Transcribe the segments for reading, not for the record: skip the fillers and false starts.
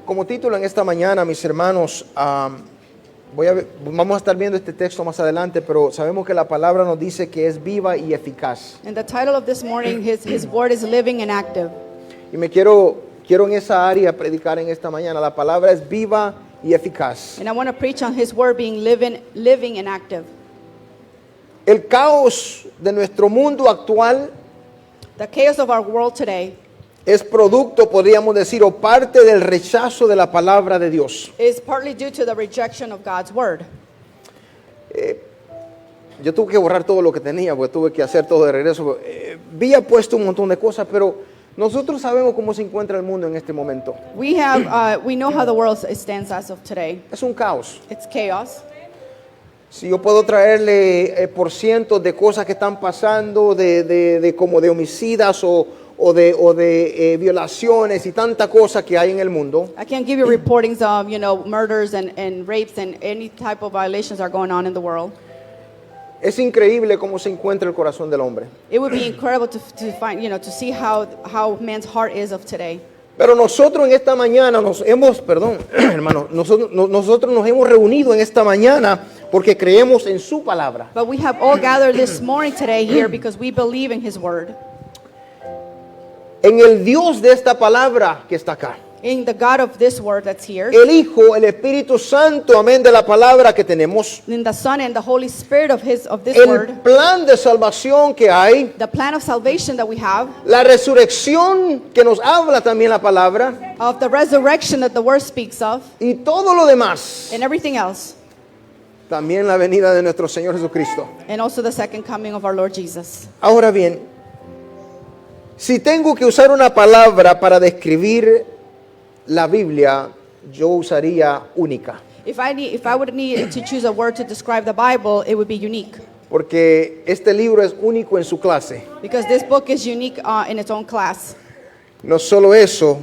como título en esta mañana, mis hermanos, vamos a estar viendo este texto más adelante, pero sabemos que la palabra nos dice que es viva y eficaz. And the title of this morning, his word is living and active. Y quiero en esa área predicar en esta mañana. La palabra es viva y eficaz. And I want to preach on his word being living and active. El caos de nuestro mundo actual The chaos of our world today es producto, podríamos decir, o parte del rechazo de la palabra de Dios. is partly due to the rejection of God's word. Yo tuve que borrar todo lo que tenía, porque tuve que hacer todo de regreso. Había puesto un montón de cosas, pero nosotros sabemos cómo se encuentra el mundo en este momento. We know how the world stands as of today. Es un caos. It's chaos. Si yo puedo traerle por cientos de cosas que están pasando, como de homicidas o de violaciones y tanta cosa que hay en el mundo. I can't give you reportings of, murders and rapes and any type of violations are going on in the world. Es increíble cómo se encuentra el corazón del hombre. It would be incredible to find, to see how man's heart is of today. Pero nosotros en esta mañana hermano, nosotros nos hemos reunido en esta mañana porque creemos en su palabra. But we have all gathered this morning today here because we believe in his word. En el Dios de esta palabra que está acá. In the God of this word that's here. El Hijo, el Espíritu Santo, amén, de la palabra que tenemos. In the Son and the Holy Spirit of this El word. plan de salvación que hay. The plan of salvation that we have. La resurrección que nos habla también la palabra. Of the resurrection that the word speaks of. Y todo lo demás. And everything else. También la venida de nuestro Señor Jesucristo. And also the second coming of our Lord Jesus. Ahora bien, si tengo que usar una palabra para describir la Biblia, yo usaría única. If I would need to choose a word to describe the Bible, it would be unique. Porque este libro es único en su clase. Because this book is unique in its own class. No solo eso,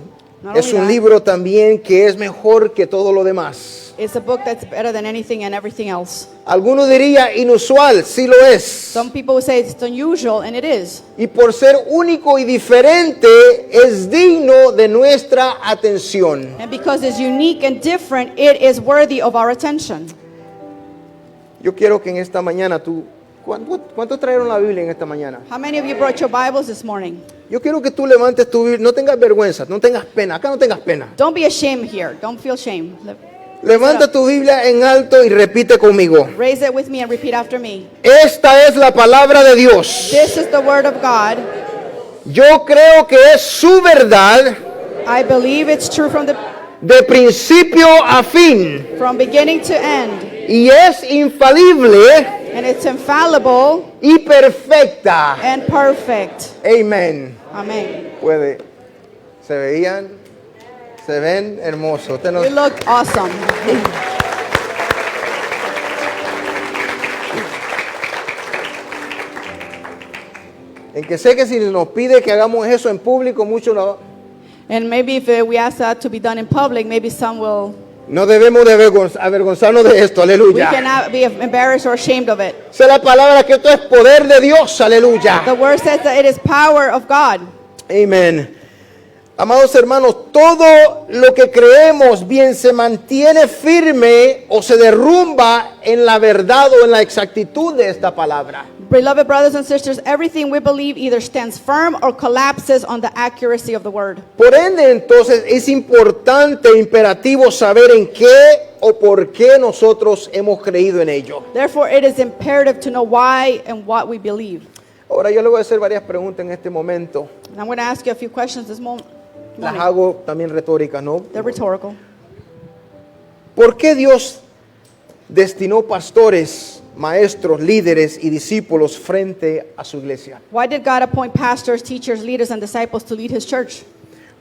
es un libro también que es mejor que todo lo demás. It's a book that's better than anything and everything else. Algunos diría inusual, sí lo es. Some people would say it's unusual, and it is. Y por ser único y diferente, es digno de nuestra atención. And because it's unique and different, it is worthy of our attention. Yo quiero que en esta mañana ¿cuántos trajeron la Biblia en esta mañana? How many of you brought your Bibles this morning? Yo quiero que tú levantes tu Biblia, no tengas vergüenza, no tengas pena, acá no tengas pena. Don't be ashamed here. Don't feel shame. Levanta tu Biblia en alto y repite conmigo. Raise it with me and repeat after me. Esta es la palabra de Dios. This is the word of God. Yo creo que es su verdad. I believe it's true de principio a fin. From beginning to end. Y es infalible. And it's infallible. Y perfecta. And perfect. Amen. Amen. Se ven hermosos. You look awesome. En que sé que si nos pide que hagamos eso en público, muchos lo. And maybe if we ask that to be done in public, maybe some will. No debemos de avergonzarnos de esto, aleluya. We cannot be embarrassed or ashamed of it. Sé la palabra que esto es poder de Dios, aleluya. The word says that it is power of God. Amen. Amados hermanos, todo lo que creemos bien se mantiene firme o se derrumba en la verdad o en la exactitud de esta palabra. Beloved brothers and sisters, everything we believe either stands firm or collapses on the accuracy of the word. Por ende, entonces, es importante, imperativo saber en qué o por qué nosotros hemos creído en ello. Therefore, it is imperative to know why and what we believe. Ahora yo le voy a hacer varias preguntas en este momento. And I'm going to ask you a few questions this morning. Las hago también retóricas, ¿no? They're rhetorical. ¿Por qué Dios destinó pastores, maestros, líderes y discípulos frente a su iglesia? Why did God appoint pastors, teachers, leaders, and disciples to lead his church?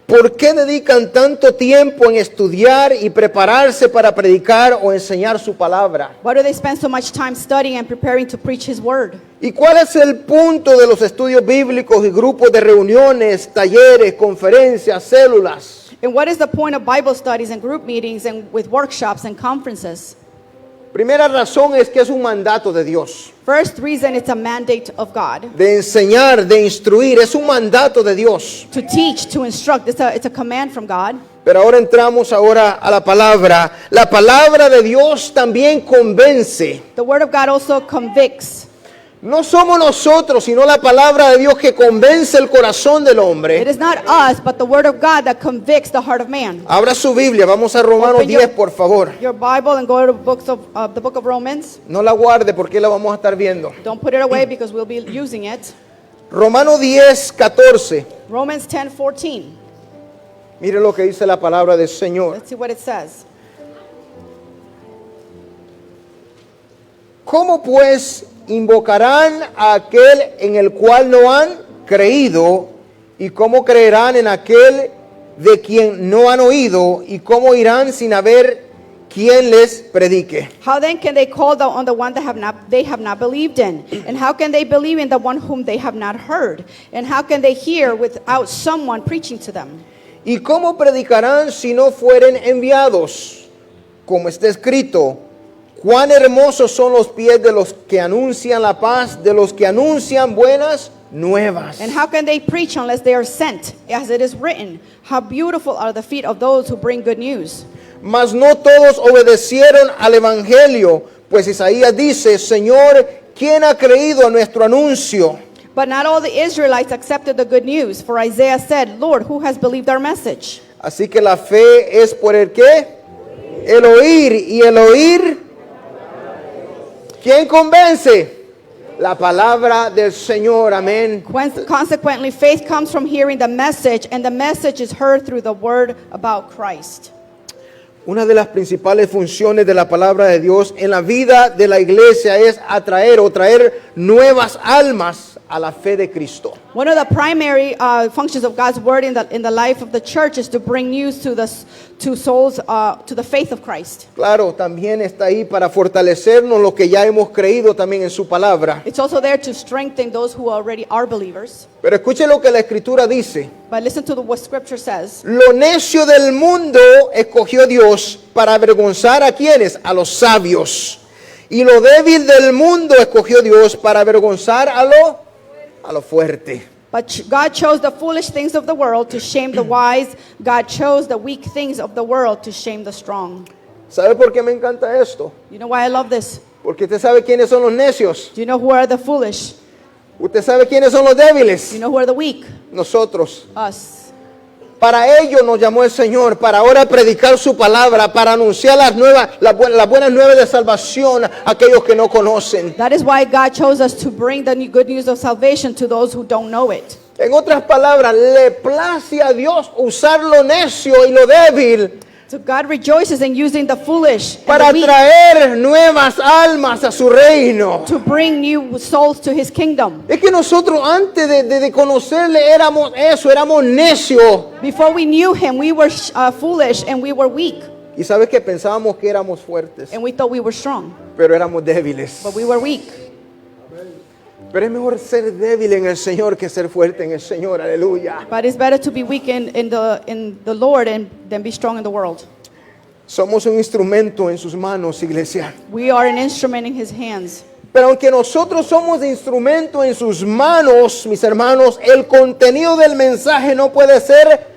¿Por qué dedican tanto tiempo en estudiar y prepararse para predicar o enseñar su palabra? Why do they spend so much time studying and preparing to preach his word? ¿Y cuál es el punto de los estudios bíblicos y grupos de reuniones, talleres, conferencias, células? And what is the point of Bible studies and group meetings and with workshops and conferences? Primera razón es que es un mandato de Dios. First reason, it's a mandate of God. De enseñar, de instruir, es un mandato de Dios. To teach, to instruct, it's a command from God. Pero ahora entramos ahora a la palabra. La palabra de Dios también convence. The word of God also convicts. No somos nosotros, sino la palabra de Dios que convence el corazón del It hombre. is not us, but the word of God that convicts the heart of man. Abra su Biblia, vamos a Romanos Open your- 10, por favor. Your Bible and go to the book of Romans. No la guarde porque la vamos a estar viendo. Don't put it away because we'll be using it. Romanos 10, 14. Romans 10:14. Mire lo que dice la palabra del Señor. Let's see what it says. ¿Cómo pues invocarán a aquel en el cual no han creído? ¿Y cómo creerán en aquel de quien no han oído? ¿Y cómo irán sin haber quien les predique? How then can they call on the one that they have not believed in? And how can they believe in the one whom they have not heard? And how can they hear without someone preaching to them? ¿Y cómo predicarán si no fueren enviados? Como está escrito, cuán hermosos son los pies de los que anuncian la paz, de los que anuncian buenas nuevas. And how can they preach unless they are sent? As it is written, how beautiful are the feet of those who bring good news. Mas no todos obedecieron al evangelio, pues Isaías dice, Señor, ¿quién ha creído a nuestro anuncio? But not all the Israelites accepted the good news, for Isaiah said, Lord, who has believed our message? Así que la fe es por el qué? El oír, y el oír. ¿Quién convence? La palabra del Señor, amén. Consequently, faith comes from hearing the message, and the message is heard through the word about Christ. Una de las principales funciones de la palabra de Dios en la vida de la iglesia es atraer o traer nuevas almas a la fe de Cristo. One of the primary functions of God's word in the life of the church is to bring news to souls to the faith of Christ. Claro, también está ahí para fortalecernos lo que ya hemos creído también en su palabra. It's also there to strengthen those who already are believers. Pero escuche lo que la Escritura dice. But listen to what Scripture says. Lo necio del mundo escogió Dios para avergonzar a quienes, a los sabios. Y lo débil del mundo escogió Dios para avergonzar a lo fuerte. But God chose the foolish things of the world to shame the wise. God chose the weak things of the world to shame the strong. ¿Sabe por qué me encanta esto? You know why I love this? Porque usted sabe quiénes son los necios. Do you know who are the foolish? Usted sabe quiénes son los débiles. Do you know who are the weak? Nosotros. Us. Para ello nos llamó el Señor, para ahora predicar su palabra, para anunciar las buenas nuevas de salvación a aquellos que no conocen. That is why God chose us to bring the good news of salvation to those who don't know it. En otras palabras, le place a Dios usar lo necio y lo débil So God rejoices in using the foolish and para the weak traer nuevas almas a su reino. to bring new souls to His kingdom. Es que nosotros antes de conocerle éramos necios. Before we knew Him, we were foolish and we were weak. Y sabes que pensábamos que éramos fuertes, And we thought we were strong, pero éramos débiles. but we were weak. Pero es mejor ser débil en el Señor que ser fuerte en el Señor. Aleluya. But it's better to be weak in the Lord than be strong in the world. Somos un instrumento en sus manos, iglesia. We are an instrument in His hands. Pero aunque nosotros somos instrumento en sus manos, mis hermanos, el contenido del mensaje no puede ser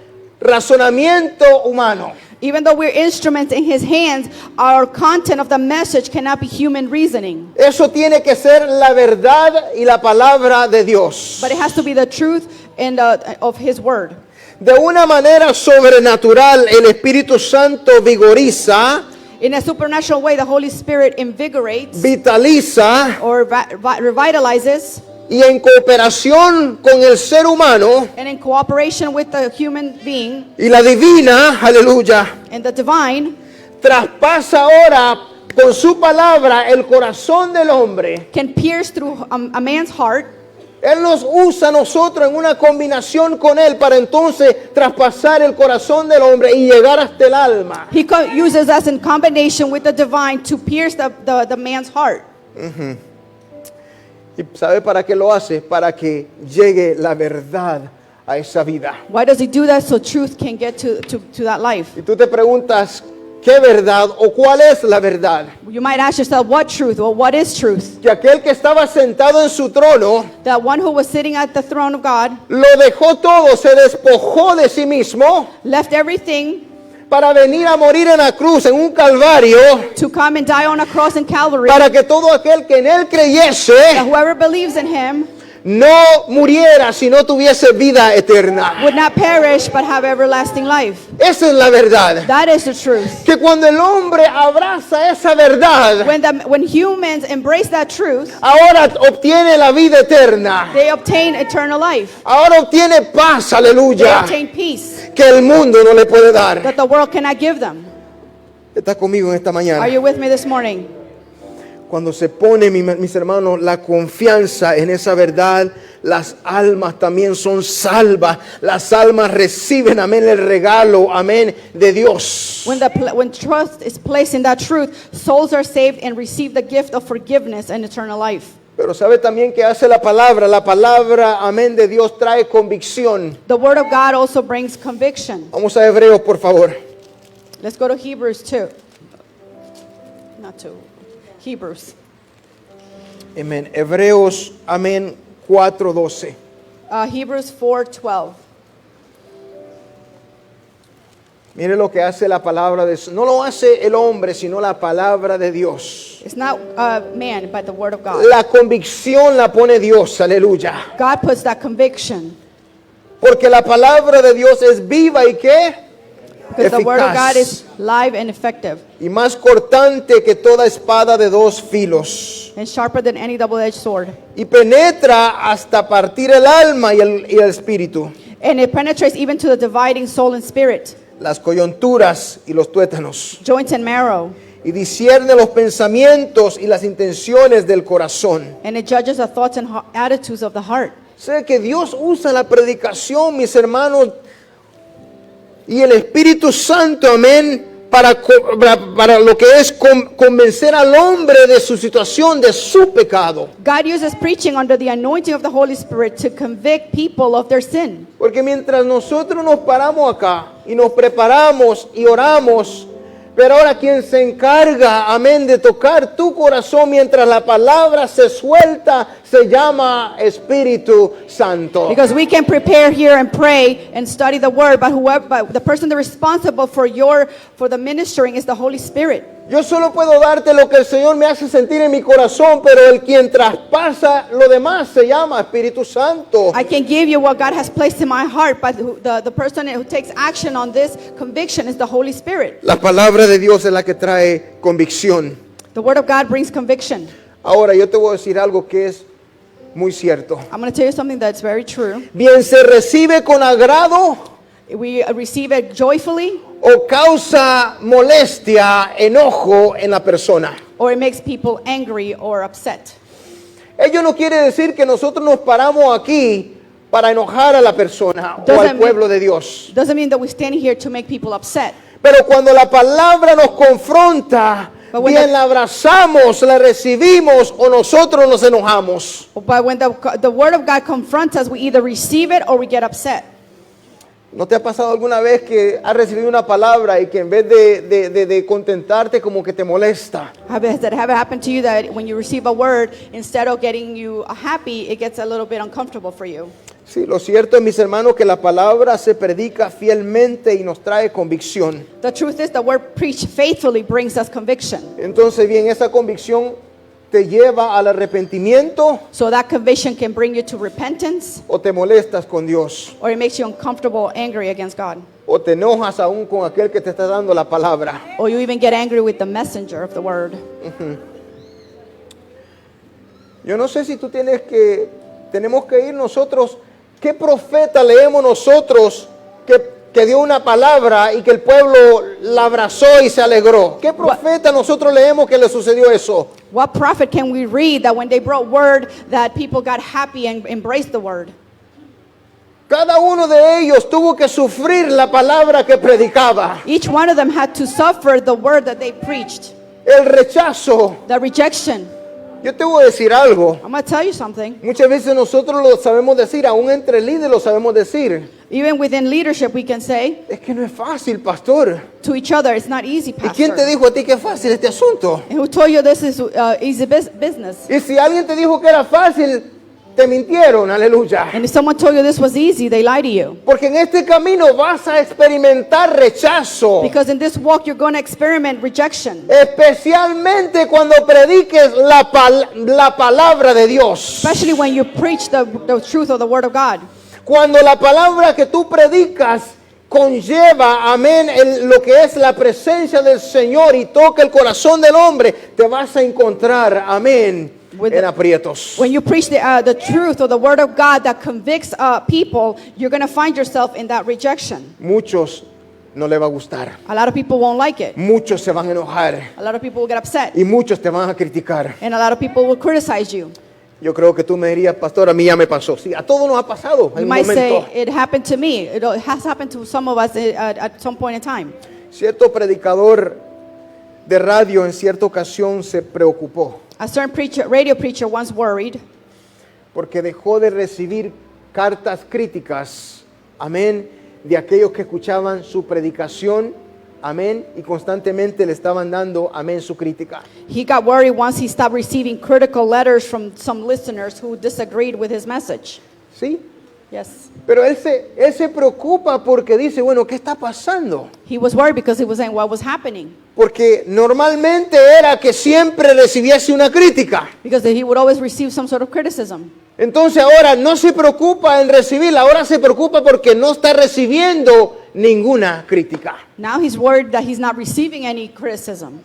razonamiento humano. Even though we're instruments in His hands, our content of the message cannot be human reasoning. Eso tiene que ser la verdad y la palabra de Dios. But it has to be the truth and of His word. De una manera sobrenatural, el Espíritu Santo vigoriza, In a supernatural way, the Holy Spirit invigorates vitaliza or revitalizes, y en cooperación con el ser humano and in cooperation with the human being y la divina, aleluya, and the divine, traspasa ahora con su palabra el corazón del hombre. can pierce through a man's heart. Él nos usa a nosotros en una combinación con Él para entonces traspasar el corazón del hombre y llegar hasta el alma. He uses us in combination with the divine to pierce the man's heart. ¿Y sabe para qué lo hace? Para que llegue la verdad a esa vida. Why does He do that? So truth can get to that life. Y tú te preguntas, ¿qué verdad o cuál es la verdad? You might ask yourself, what truth? Well, what is truth? Que aquel que estaba sentado en su trono That one who was sitting at the throne of God lo dejó todo, se despojó de sí mismo left everything para venir a morir en la cruz, en un calvario, to come and die on a cross in Calvary. para que todo aquel que en él creyese That whoever believes in him no muriera, sino tuviese vida eterna. would not perish but have everlasting life. Esa es la verdad. That is the truth. Que cuando el hombre abraza esa verdad, When humans embrace that truth, ahora obtiene la vida eterna. they obtain eternal life. Ahora obtiene paz, They aleluya, obtain peace que el mundo no le puede dar. that the world cannot give them. ¿Está conmigo en esta Are mañana? you with me this morning? Cuando se pone, mis hermanos, la confianza en esa verdad, las almas también son salvas. Las almas reciben, amén, el regalo, amén, de Dios. When trust is placed in that truth, souls are saved and receive the gift of forgiveness and eternal life. Pero sabe también que hace la palabra, amén, de Dios trae convicción. The word of God also brings conviction. Vamos a Hebreos, por favor. Let's go to Hebrews 2. Not 2. Hebrews. Amén. Hebreos, amén, 4:12. Hebrews 4:12. Mire lo que hace la palabra de Dios. No lo hace el hombre, sino la palabra de Dios. It's not man, but the word of God. La convicción la pone Dios, aleluya. God puts that conviction. Porque la palabra de Dios es viva y ¿qué? Because the word of God Eficaz. is live and effective Y más cortante que toda espada de dos filos. and sharper than any double-edged sword. Y penetra hasta partir el alma y el espíritu, And it penetrates even to the dividing soul and spirit, las coyunturas y los tuétanos. joints and marrow. Y discierne los pensamientos y las intenciones del corazón. And it judges the thoughts and attitudes of the heart. Sé que Dios usa la predicación, mis hermanos, y el Espíritu Santo, amén, para lo que es convencer al hombre de su situación, de su pecado. God uses preaching under the anointing of the Holy Spirit to convict people of their sin. Porque mientras nosotros nos paramos acá y nos preparamos y oramos, pero ahora quien se encarga, amén, de tocar tu corazón mientras la palabra se suelta, se llama Espíritu Santo. Because we can prepare here and pray and study the word, but the person responsible for the ministering is the Holy Spirit. Yo solo puedo darte lo que el Señor me hace sentir en mi corazón, pero el quien traspasa lo demás se llama Espíritu Santo. I can give you what God has placed in my heart, but the person who takes action on this conviction is the Holy Spirit. La palabra de Dios es la que trae convicción. The word of God brings conviction. Ahora yo te voy a decir algo que es muy cierto. I'm going to tell you something that's very true. Bien se recibe con agrado We receive it joyfully, o causa molestia, enojo en la persona. or it makes people angry or upset. Ello no quiere decir que nosotros nos paramos aquí para enojar a la persona o Doesn't al pueblo de Dios. Doesn't mean that we stand here to make people upset. Pero cuando la palabra nos confronta, But when bien la abrazamos, la recibimos o nosotros nos enojamos. But when the word of God confronts us, we either receive it or we get upset. ¿No te ha pasado alguna vez que has recibido una palabra y que en vez de contentarte como que te molesta? Has that ever happened to you, that when you receive a word, instead of getting you happy, it gets a little bit uncomfortable for you? Sí, lo cierto es, mis hermanos, que la palabra se predica fielmente y nos trae convicción. The truth is, the word preached faithfully brings us conviction. Entonces, bien, esa convicción te lleva al arrepentimiento So that conviction can bring you to repentance, o te molestas con Dios or it makes you uncomfortable, angry against God, o te enojas aún con aquel que te está dando la palabra. or you even get angry with the messenger of the word. Yo no sé si tenemos que ir nosotros. ¿Qué profeta leemos nosotros que dio una palabra y que el pueblo la abrazó y se alegró? ¿Qué profeta nosotros leemos que le sucedió eso? What prophet can we read that when they brought word that people got happy and embraced the word? Cada uno de ellos tuvo que sufrir la palabra que predicaba. Each one of them had to suffer the word that they preached, El rechazo, the rejection, Yo te voy a decir algo. I'm going to tell you something. Muchas veces nosotros lo sabemos decir, aún entre líderes lo sabemos decir. Even within leadership, we can say Es que no es fácil, pastor. to each other, it's not easy, ¿Y quién te pastor. dijo a ti que es fácil este asunto? And who told you this is easy business? Y si alguien te dijo que era fácil, te mintieron, aleluya. And if someone told you this was easy, they lie to you. Porque en este camino vas a experimentar rechazo. Because in this walk, you're going to experiment rejection. Especialmente cuando prediques la palabra de Dios. Especially when you preach the truth of the Word of God. Cuando la palabra que tú predicas conlleva, amén, lo que es la presencia del Señor y toca el corazón del hombre, te vas a encontrar, amén, With en the- aprietos. When you preach the truth of the Word of God that convicts people, you're going to find yourself in that rejection. Muchos no le va a gustar. A lot of people won't like it. Muchos se van a enojar A lot of people will get upset. y muchos te van a criticar. And a lot of people will criticize you. Yo creo que tú me dirías, pastor, a mí ya me pasó. Sí, a todos nos ha pasado You en un might say, momento. it happened to me. It has happened to some of us at some point in time. Cierto predicador de radio en cierta ocasión se preocupó A certain radio preacher once worried porque dejó de recibir cartas críticas, amén, de aquellos que escuchaban su predicación, amén, y constantemente le estaban dando, amén, su crítica. He got worried once he stopped receiving critical letters from some listeners who disagreed with his message. ¿Sí? Yes. Pero él se preocupa porque dice, bueno, ¿qué está pasando? He was worried because he was saying what was happening. Porque normalmente era que siempre recibiese una crítica. Because he would always receive some sort of criticism. Entonces ahora no se preocupa en recibirla, ahora se preocupa porque no está recibiendo ninguna crítica. Now he's worried that he's not receiving any criticism.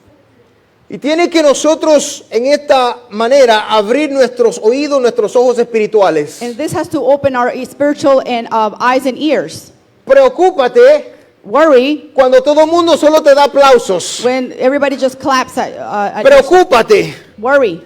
Y tiene que nosotros en esta manera abrir nuestros oídos, nuestros ojos espirituales. And this has to open our spiritual and eyes and ears. Preocúpate Worry cuando todo el mundo solo te da aplausos. when everybody just claps at you. Preocúpate. Worry.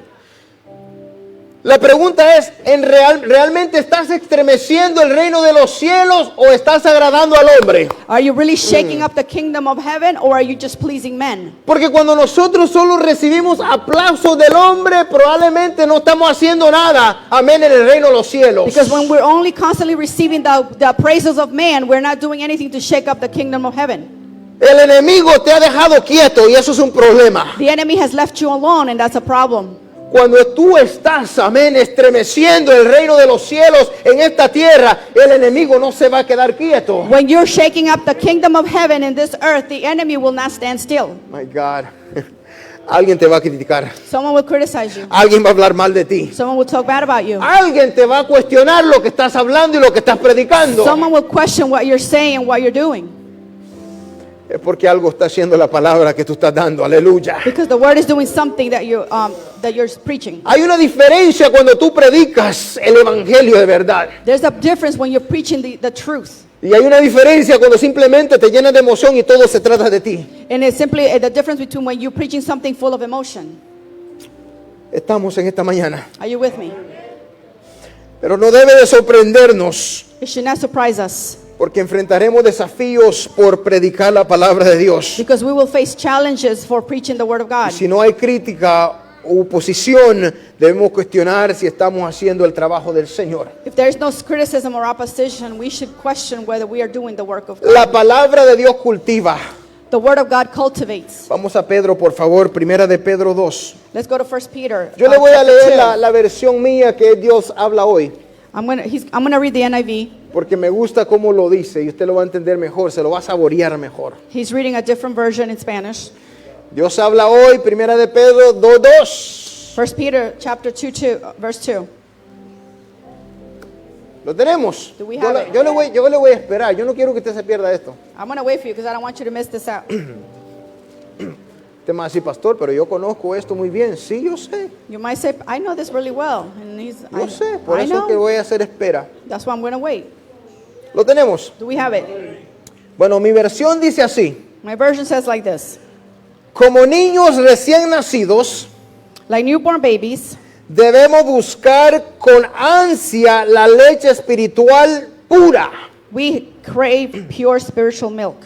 La pregunta es, ¿realmente estás estremeciendo el reino de los cielos o estás agradando al hombre? Are you really shaking up the kingdom of heaven, or are you just pleasing men? Porque cuando nosotros solo recibimos aplausos del hombre, probablemente no estamos haciendo nada, amén, en el reino de los cielos. Because when we're only constantly receiving the praises of man, we're not doing anything to shake up the kingdom of heaven. El enemigo te ha dejado quieto y eso es un problema. The enemy has left you alone, and that's a problem. Cuando tú estás, amén, estremeciendo el reino de los cielos en esta tierra, el enemigo no se va a quedar quieto. When you're shaking up the kingdom of heaven in this earth, the enemy will not stand still. My God. Alguien te va a criticar. Someone will criticize you. Alguien va a hablar mal de ti. Someone will talk bad about you. Alguien te va a cuestionar lo que estás hablando y lo que estás predicando. Someone will question what you're saying and what you're doing. Es porque algo está haciendo la palabra que tú estás dando. Aleluya. Because the word is doing something that you're preaching. Hay una diferencia cuando tú predicas el evangelio de verdad. There's a difference when you're preaching the truth. Y hay una diferencia cuando simplemente te llenas de emoción y todo se trata de ti. And it's simply the difference between when you're preaching something full of emotion. Estamos en esta mañana. Are you with me? Pero no debe de sorprendernos It should not surprise us. porque enfrentaremos desafíos por predicar la palabra de Dios. Because we will face challenges for preaching the word of God. Y si no hay crítica o oposición, debemos cuestionar si estamos haciendo el trabajo del Señor. If there is no criticism or opposition, we should question whether we are doing the work of God. La palabra de Dios cultiva. The word of God cultivates. Vamos a Pedro, por favor, primera de Pedro 2. Let's go to 1 Peter. Yo le voy a chapter leer 2. la versión mía que Dios habla hoy, I'm gonna read the NIV. porque me gusta cómo lo dice y usted lo va a entender mejor, se lo va a saborear mejor. He's reading a different version in Spanish. Dios habla hoy, primera de Pedro 2:2. 1 Peter chapter 2, verse 2. ¿Lo tenemos? Do we Yo, have it? yo le voy a esperar, yo no quiero que usted se pierda esto. I'm going to wait for you because I don't want you to miss this out. Usted me va a decir, pastor, pero yo conozco esto muy bien. Sí, yo sé, You might say, I know this really well. And yo sé, por I eso es que know. voy a hacer espera. That's why I'm going to wait. ¿Lo tenemos? Do we have it? Bueno, mi versión dice así: My version says like this. como niños recién nacidos, Like newborn babies, debemos buscar con ansia la leche espiritual pura, we crave pure spiritual milk,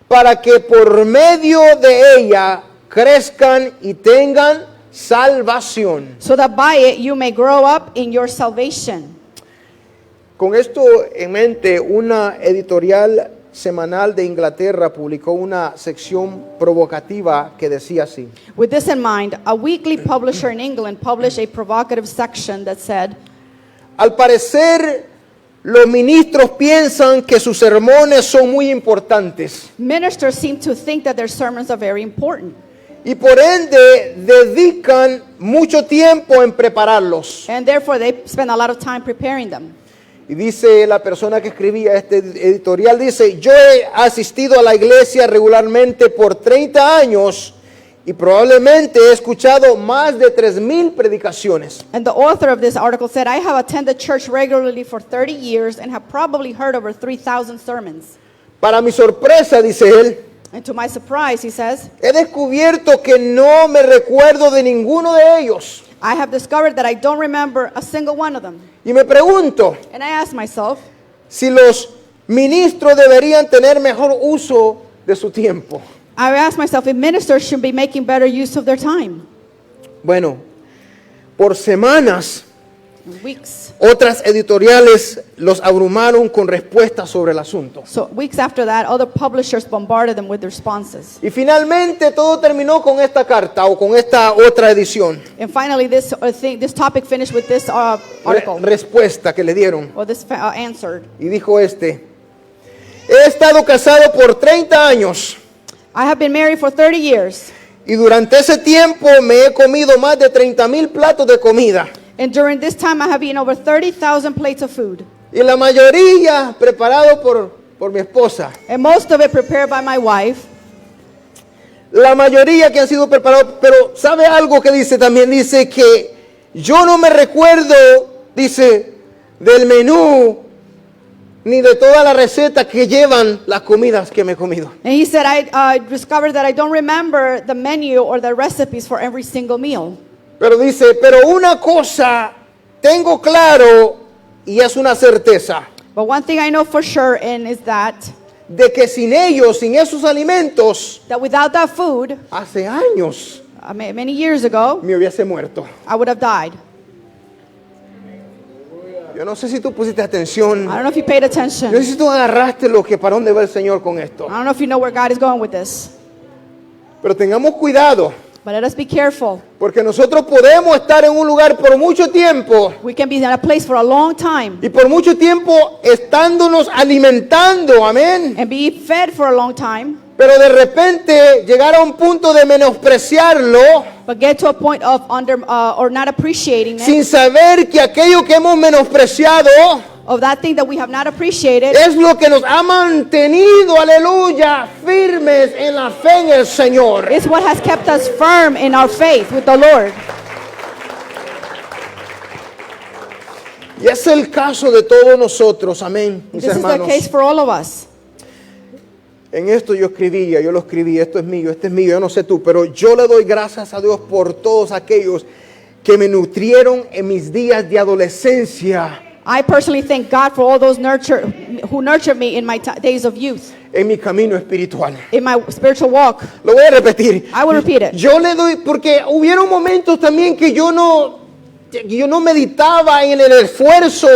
para que por medio de ella crezcan y tengan salvación. so that by it you may grow up in your salvation. Con esto en mente, una editorial semanal de Inglaterra publicó una sección provocativa que decía así: With this in mind, a weekly publisher in England published a provocative section that said, al parecer, los ministros piensan que sus sermones son muy importantes ministers seem to think that their sermons are very important, y por ende dedican mucho tiempo en prepararlos. and therefore they spend a lot of time preparing them. Y dice la persona que escribía este editorial, dice: yo he asistido a la iglesia regularmente por 30 años y probablemente he escuchado más de 3,000 predicaciones. And the author of this article said, I have attended church regularly for 30 years and have probably heard over 3,000 sermons. Para mi sorpresa, dice él, And to my surprise, he says, he descubierto que no me recuerdo de ninguno de ellos. I have discovered that I don't remember a single one of them. Y me pregunto And I asked myself, si los ministros deberían tener mejor uso de su tiempo. I asked myself if ministers should be making better use of their time. Bueno, por semanas, Weeks. otras editoriales los abrumaron con respuestas sobre el asunto. So weeks after that, other publishers bombarded them with responses. Y finalmente todo terminó con esta carta o con esta otra edición. And finally, this topic finished with this article, Respuesta que le dieron. or this answered. Y dijo este: he estado casado por 30 años I have been married for 30 years, y durante ese tiempo me he comido más de 30,000 platos de comida. and during this time I have eaten over 30,000 plates of food, Y la mayoría preparado por mi esposa. and most of it prepared by my wife. La mayoría que han sido preparados. Pero ¿sabe algo que dice también? Dice que yo no me recuerdo, dice, del menú ni de toda la receta que llevan las comidas que me he comido. And he said, I discovered that I don't remember the menu or the recipes for every single meal. Pero dice, pero una cosa tengo claro y es una certeza, But one thing I know for sure is that de que sin ellos, sin esos alimentos, without that food, hace años many years ago, me hubiese muerto. I would have died. Yo no sé si tú pusiste atención. I don't know if you paid Yo attention. no sé si tú agarraste lo que para dónde va el Señor con esto. I don't know if you know where God is going with this. Pero tengamos cuidado, But let us be careful. porque nosotros podemos estar en un lugar por mucho tiempo We can be in a place for a long time y por mucho tiempo estándonos alimentando, amén. and be fed for a long time, Pero de repente llegar a un punto de menospreciarlo but get to a point of or not appreciating it, sin saber que aquello que hemos menospreciado of that thing that we have not appreciated, es lo que nos ha mantenido, aleluya, firmes en la fe en el Señor. is what has kept us firm in our faith with the Lord. Y es el caso de todos nosotros, amén, mis This is the hermanos. case for all of us. En esto yo lo escribí, esto es mío, yo no sé tú, pero yo le doy gracias a Dios por todos aquellos que me nutrieron en mis días de adolescencia, I personally thank God for all those who nurtured me in my days of youth, en mi camino espiritual. in my spiritual walk. Lo voy a repetir. I will repeat it. Yo le doy, porque hubieron momentos también que yo no meditaba en el esfuerzo,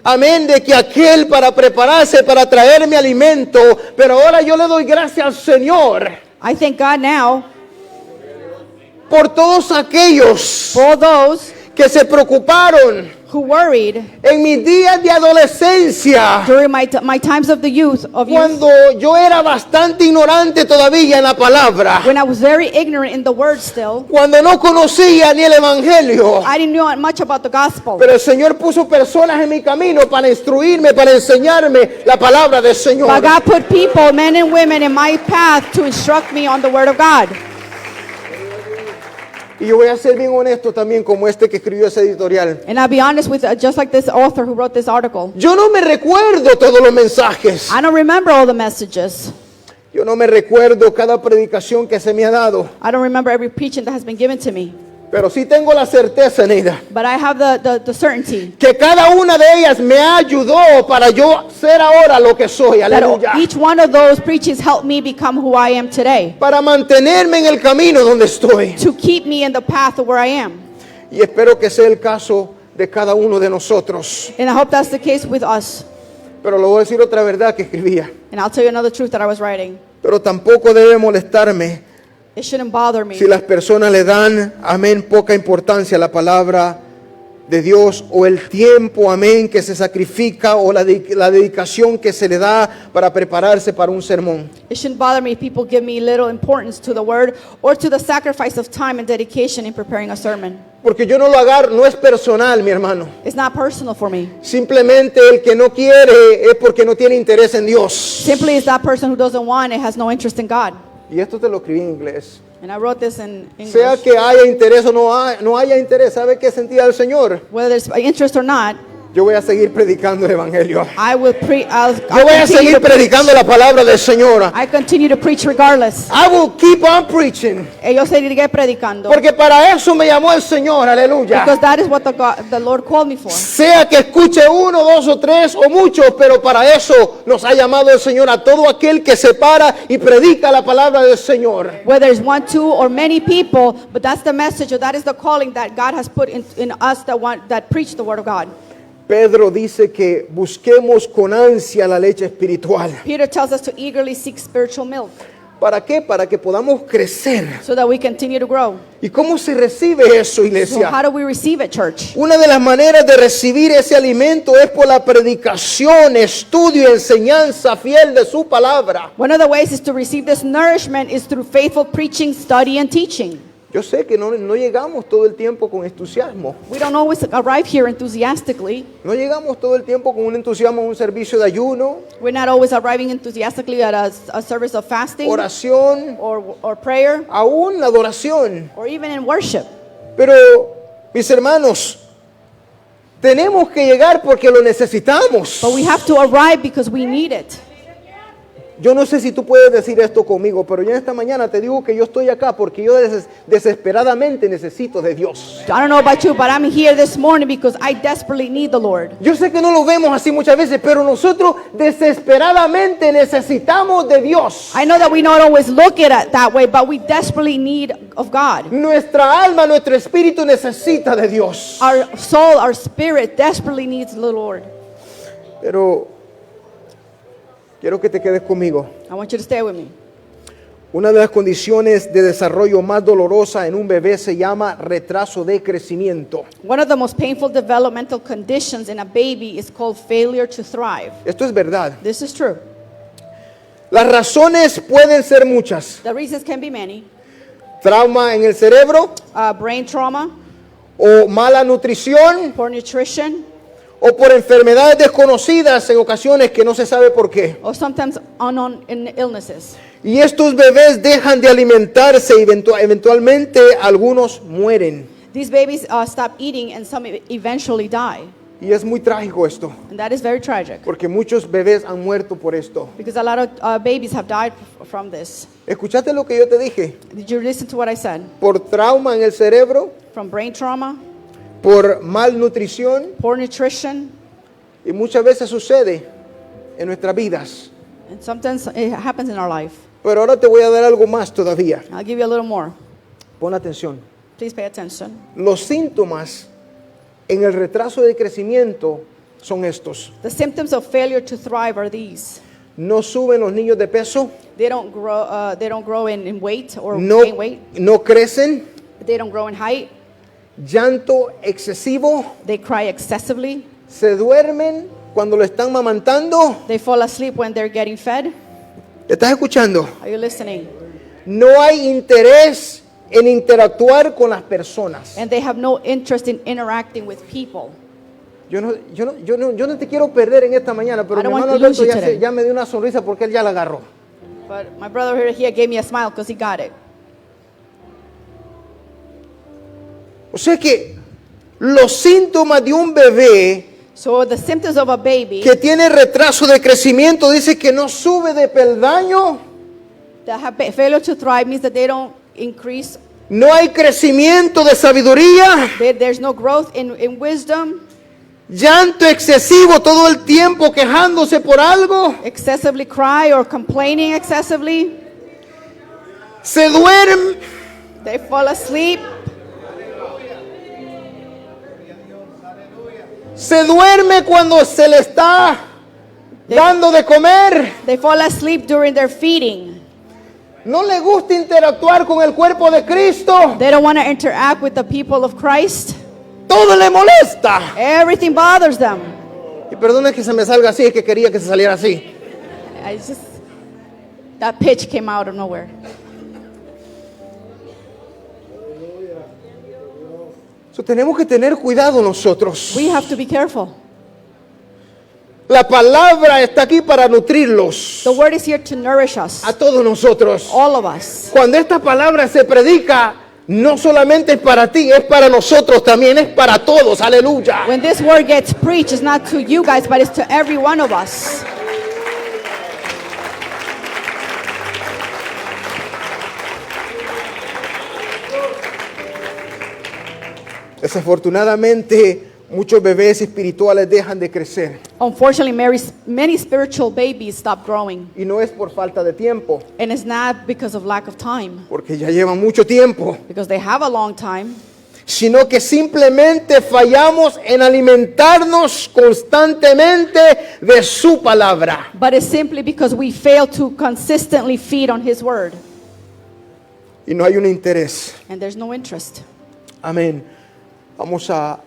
amén, de que aquel para prepararse, para traerme alimento, pero ahora yo le doy gracias al Señor I thank God now por todos aquellos for all those que se preocuparon who worried en mis días de adolescencia, during my times of the youth, cuando yo era bastante ignorante todavía en la palabra, when I was very ignorant in the word still. cuando no conocía ni el evangelio. I didn't know much about the gospel. Pero el Señor puso personas en mi camino para instruirme, para enseñarme la palabra del Señor. But God put people, men and women, in my path to instruct me on the word of God. Y yo voy a ser bien honesto también, como este que escribió ese editorial. And I'll be honest with just like this author who wrote this article. Yo no me recuerdo todos los mensajes. I don't remember all the messages. Yo no me recuerdo cada predicación que se me ha dado. I don't remember every preaching that has been given to me. Pero sí tengo la certeza, Neida, but I have the certainty que cada una de ellas me ayudó para yo ser ahora lo que soy. that Aleluya. each one of those preachings helped me become who I am today, Para mantenerme en el camino donde estoy. to keep me in the path of where I am. Y espero que sea el caso de cada uno de nosotros. And I hope that's the case with us. Pero le voy a decir otra verdad que escribía. And I'll tell you another truth that I was writing. Pero tampoco debe molestarme It shouldn't bother me si las personas le dan, amén, poca importancia a la palabra de Dios o el tiempo, amén, que se sacrifica o la dedicación que se le da para prepararse para un sermón. It shouldn't bother me if people give me little importance to the word or to the sacrifice of time and dedication in preparing a sermon. Porque yo no lo agarro, no es personal, mi hermano. It's not personal for me. Simplemente el que no quiere es porque no tiene interés en Dios. Simply is that person who doesn't want it has no interest in God. Y esto te lo escribí en inglés. And I wrote this in English. Sea que haya interés o no haya interés, ¿sabe qué sentía el Señor? Whether there's interest or not, Yo voy a seguir predicando el Evangelio. I will Yo voy a seguir predicando la palabra del Señor. I continue to preach regardless. I will keep on preaching. Yo seguiré predicando. Porque para eso me llamó el Señor, aleluya. Because that is what the Lord called me for. Sea que escuche uno, dos o tres o muchos, pero para eso nos ha llamado el Señor a todo aquel que se para y predica la palabra del Señor. Whether it's one, two, or many people, but that's the message or that is the calling that God has put in us that preach the word of God. Pedro dice que busquemos con ansia la leche espiritual. Peter tells us to eagerly seek spiritual milk ¿Para qué? Para que podamos crecer. so that we continue to grow. ¿Y cómo se recibe eso, So iglesia? how do we receive it, church? Una de las maneras de recibir ese alimento es por la predicación, estudio y enseñanza fiel de su palabra. One of the ways is to receive this nourishment is through faithful preaching, study, and teaching. Yo sé que no llegamos todo el tiempo con entusiasmo. We don't always arrive here enthusiastically. No llegamos todo el tiempo con un entusiasmo a un servicio de ayuno, We're not always arriving enthusiastically at a service of fasting oración, or prayer aún la adoración. or even in worship. Pero, mis hermanos, tenemos que llegar porque lo necesitamos. But we have to arrive because we need it. Yo no sé si tú puedes decir esto conmigo, pero yo en esta mañana te digo que yo estoy acá porque yo desesperadamente necesito de Dios. I don't know about you, but I'm here this morning because I desperately need the Lord. Yo sé que no lo vemos así muchas veces, pero nosotros desesperadamente necesitamos de Dios. I know that we don't always look at it that way, but we desperately need of God. Nuestra alma, nuestro espíritu necesita de Dios. Our soul, our spirit desperately needs the Lord. Pero quiero que te quedes conmigo. I want you to stay with me. Una de las condiciones de desarrollo más dolorosa en un bebé se llama retraso de crecimiento. One of the most painful developmental conditions in a baby is called failure to thrive. Esto es verdad. This is true. Las razones pueden ser muchas. The reasons can be many. Trauma en el cerebro, Brain trauma, o mala nutrición, poor nutrition, o por enfermedades desconocidas en ocasiones que no se sabe por qué. or sometimes unknown illnesses. Y estos bebés dejan de alimentarse y eventualmente algunos mueren. These babies stop eating and some eventually die. Y es muy trágico esto, And that is very tragic porque muchos bebés han muerto por esto. because a lot of babies have died from this. ¿Escuchaste lo que yo te dije? Did you listen to what I said? Por trauma en el cerebro, From brain trauma, por malnutrición, poor nutrition, y muchas veces sucede en nuestras vidas. and sometimes it happens in our life. Pero ahora te voy a dar algo más todavía. I'll give you a little more. Pon atención. Please pay attention. Los síntomas en el retraso de crecimiento son estos. The symptoms of failure to thrive are these. No suben los niños de peso, They don't grow in weight or no, gain weight. no crecen, They don't grow in height. llanto excesivo, They cry excessively. se duermen cuando lo están mamantando. They fall asleep when they're getting fed. ¿Estás escuchando? Are you listening? No hay interés en interactuar con las personas. And they have no interest in interacting with people. Yo no te quiero perder en esta mañana, pero I mi don't want hermano to lose Alberto you today. ya me dio una sonrisa porque él ya la agarró. But my brother here gave me a smile because he got it. O sea que los síntomas de un bebé So the symptoms of a baby que tiene retraso de crecimiento dice que no sube de peldaño, that have failure to thrive means that they don't increase No hay crecimiento de sabiduría. There's no growth in wisdom. Llanto excesivo todo el tiempo quejándose por algo. Excessively cry or complaining excessively. Se duerme. They fall asleep. Se duerme cuando se le está dando de comer. They fall asleep during their feeding. No le gusta interactuar con el cuerpo de Cristo. They don't want to interact with the people of Christ. Todo le molesta. Everything bothers them. Y perdone que se me salga así, es que quería que se saliera así. That pitch came out of nowhere. So, tenemos que tener cuidado nosotros. We have to be careful. La palabra está aquí para nutrirlos. The word is here to nourish us, A todos nosotros. all of us. Cuando esta palabra se predica, no solamente es para ti, es para nosotros también, es para todos. Aleluya. When this word gets preached, it's not to you guys, but it's to every one of us. Desafortunadamente, muchos bebés espirituales dejan de crecer. Unfortunately, many spiritual babies stop growing. Y no es por falta de tiempo, And it's not because of lack of time, porque ya llevan mucho tiempo, because they have a long time, sino que simplemente fallamos en alimentarnos constantemente de su palabra. but it's simply because we fail to consistently feed on His word. Y no hay un interés. And there's no interest. Amén. Vamos a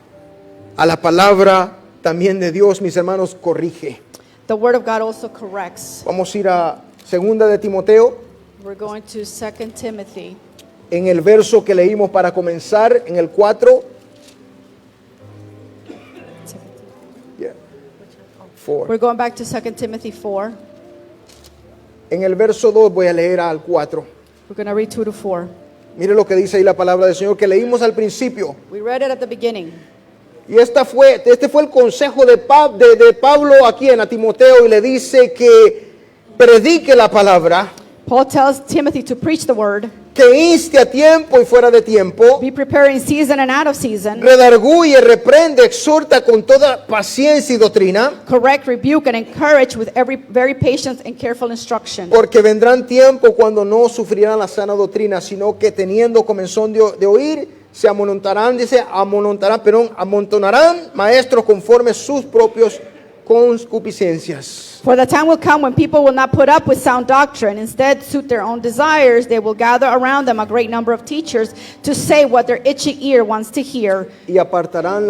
la palabra también de Dios, mis hermanos, corrige. The word of God also corrects. Vamos a ir a segunda de Timoteo, We're going to 2 Timothy. en el verso que leímos para comenzar, en el 4. Yeah. 4. We're going back to 2 Timothy 4. En el verso 2 voy a leer al 4. We're going to read 2 to 4. Mire lo que dice ahí la palabra del Señor que leímos al principio. We read it at the beginning. Y este fue el consejo de Pablo aquí en a Timoteo, y le dice que predique la palabra, Paul tells Timothy to preach the word, que inste a tiempo y fuera de tiempo, be prepared in season and out of season, redarguye, reprende, exhorta con toda paciencia y doctrina, correct, rebuke, and encourage with very patience and careful instruction. porque vendrán tiempos cuando no sufrirán la sana doctrina, sino que teniendo comezón de oír, se amontonarán maestros conforme sus propios concupiscencias. For the time will come when people will not put up with sound doctrine. Instead, suit their own desires. They will gather around them a great number of teachers to say what their itchy ear wants to hear. Y apartarán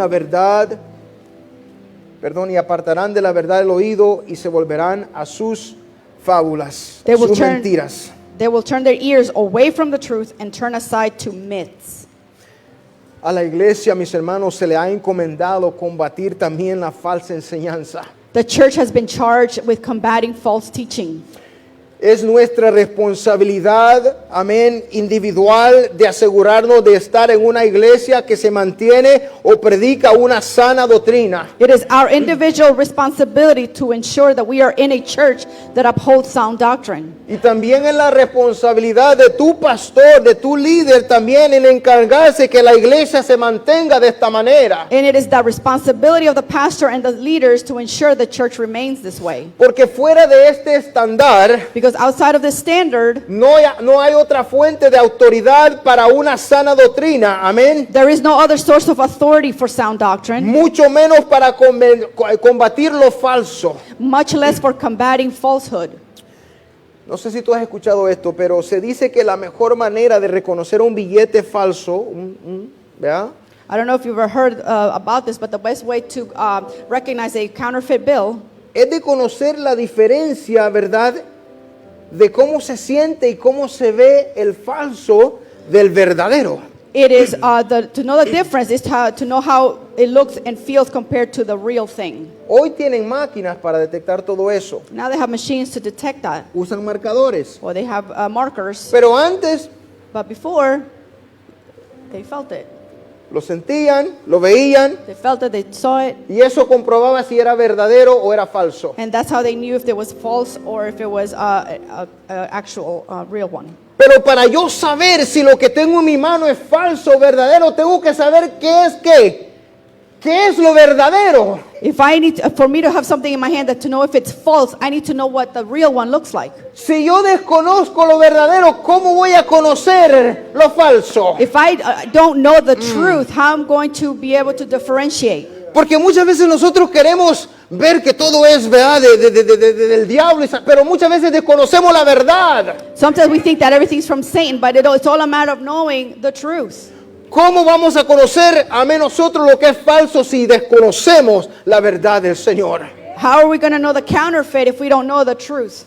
de la verdad el oído y se volverán a sus fábulas, sus mentiras. They will turn their ears away from the truth and turn aside to myths. A la iglesia, mis hermanos, se le ha encomendado combatir también la falsa enseñanza. The church has been charged with combating false teaching. Es nuestra responsabilidad, amén, individual, de asegurarnos de estar en una iglesia que se mantiene o predica una sana doctrina. It is our individual responsibility to ensure that we are in a church that upholds sound doctrine. Y también es la responsabilidad de tu pastor, de tu líder, también en encargarse que la iglesia se mantenga de esta manera. And it is the responsibility of the pastor and the leaders to ensure the church remains this way. Porque fuera de este estándar, Because outside of this standard, no hay otra fuente de autoridad para una sana doctrina. Amén. there is no other source of authority for sound doctrine, Mucho menos para combatir lo falso. much less for combating falsehood. No sé si tú has escuchado esto, pero se dice que la mejor manera de reconocer un billete falso, ¿verdad? I don't know if you've ever heard about this, but the best way to recognize a counterfeit bill Es de conocer la diferencia, ¿verdad? De cómo se siente y cómo se ve el falso del verdadero. it is to know the difference is to know how it looks and feels compared to the real thing. Hoy tienen máquinas para detectar todo eso. Now they have machines to detect that, Usan marcadores. or they have markers, Pero antes but before they felt it. lo sentían, lo veían, They felt it, they saw it, y eso comprobaba si era verdadero o era falso. and that's how they knew if it was false or if it was actual real one. Pero para yo saber si lo que tengo en mi mano es falso o verdadero, tengo que saber qué es lo verdadero. If for me to have something in my hand to know if it's false, I need to know what the real one looks like. Si yo desconozco lo verdadero, ¿cómo voy a conocer lo falso? If I don't know the truth, how am I going to be able to differentiate? Porque muchas veces nosotros queremos ver que todo es verdad del diablo, pero muchas veces desconocemos la verdad. Sometimes we think that everything's from Satan, but it's all a matter of knowing the truth. ¿Cómo vamos a conocer a nosotros lo que es falso si desconocemos la verdad del Señor? How are we going to know the counterfeit if we don't know the truth?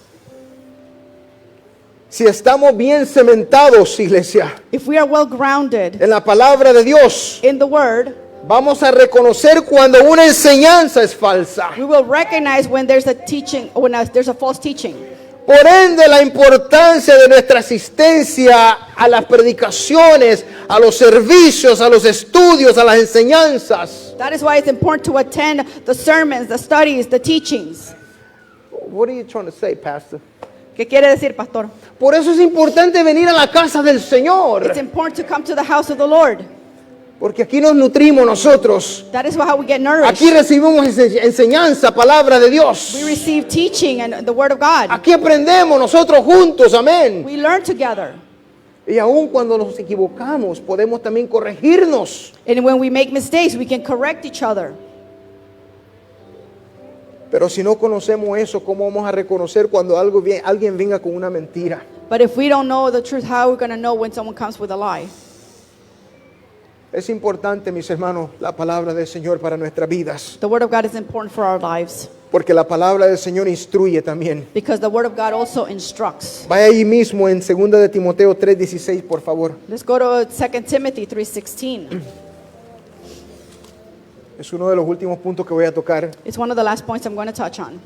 Si estamos bien cementados, iglesia, If we are well grounded en la palabra de Dios, in the word, vamos a reconocer cuando una enseñanza es falsa. we will recognize when there's a teaching, when there's a false teaching. Por ende, la importancia de nuestra asistencia a las predicaciones, a los servicios, a los estudios, a las enseñanzas. That is why it's important to attend the sermons, the studies, the teachings. What are you trying to say, Pastor? ¿Qué quiere decir, pastor? Por eso es importante venir a la casa del Señor, It's important to come to the house of the Lord. porque aquí nos nutrimos nosotros. That is how we get nourished. Aquí recibimos enseñanza, palabra de Dios. We receive teaching and the word of God. Aquí aprendemos nosotros juntos, amén. We learn together. Y aun cuando nos equivocamos, podemos también corregirnos. And when we make mistakes, we can correct each other. Pero si no conocemos eso, ¿cómo vamos a reconocer cuando alguien venga con una mentira? But if we don't know the truth, how are we going to know when someone comes with a lie? Es importante, mis hermanos, la palabra del Señor para nuestras vidas, The word of God is important for our lives porque la palabra del Señor instruye también. because the word of God also instructs. Vaya ahí mismo en 2 de Timoteo 3:16, por favor. Let's go to 2 Timothy 3:16. Es uno de los últimos puntos que voy a tocar. It's one of the last points I'm going to touch on.